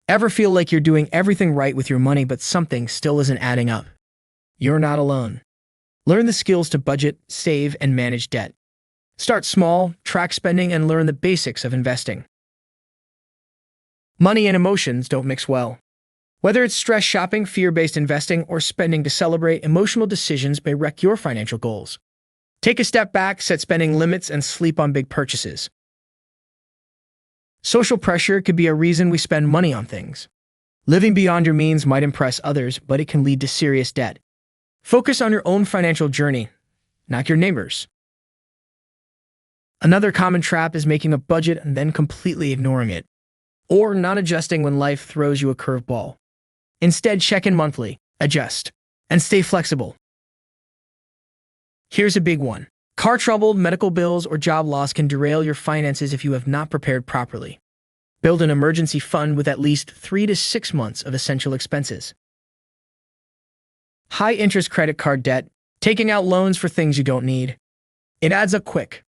Ever feel like you're doing everything right with your money but something still isn't adding up? You're not alone. Learn the skills to budget, save, and manage debt. Start small, track spending, and learn the basics of investing. Money and emotions don't mix well. Whether it's stress shopping, fear-based investing, or spending to celebrate, emotional decisions may wreck your financial goals. Take a step back, set spending limits, and sleep on big purchases. Social pressure could be a reason we spend money on things. Living beyond your means might impress others, but it can lead to serious debt. Focus on your own financial journey, not your neighbor's. Another common trap is making a budget and then completely ignoring it, or not adjusting when life throws you a curveball. Instead, check in monthly, adjust, and stay flexible. Here's a big one. Car trouble, medical bills, or job loss can derail your finances if you have not prepared properly. Build an emergency fund with at least 3 to 6 months of essential expenses. High-interest credit card debt, taking out loans for things you don't need. It adds up quick.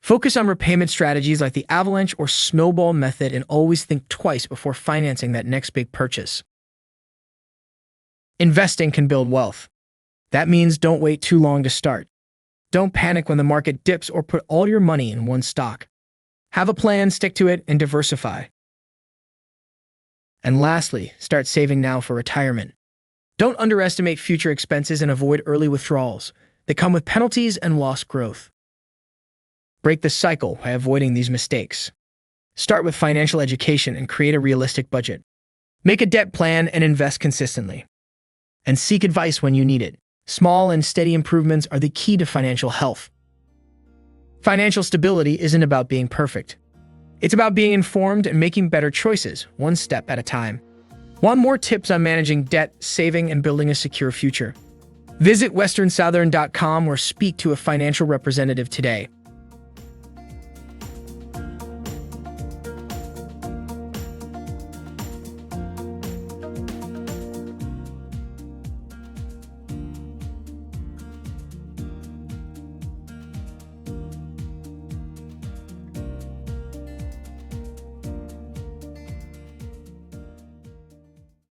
Focus on repayment strategies like the avalanche or snowball method and always think twice before financing that next big purchase. Investing can build wealth. That means don't wait too long to start. Don't panic when the market dips or put all your money in one stock. Have a plan, stick to it, and diversify. And lastly, start saving now for retirement. Don't underestimate future expenses and avoid early withdrawals. They come with penalties and lost growth. Break the cycle by avoiding these mistakes. Start with financial education and create a realistic budget. Make a debt plan and invest consistently. And seek advice when you need it. Small and steady improvements are the key to financial health. Financial stability isn't about being perfect. It's about being informed and making better choices, one step at a time. Want more tips on managing debt, saving, and building a secure future? Visit westernsouthern.com or speak to a financial representative today.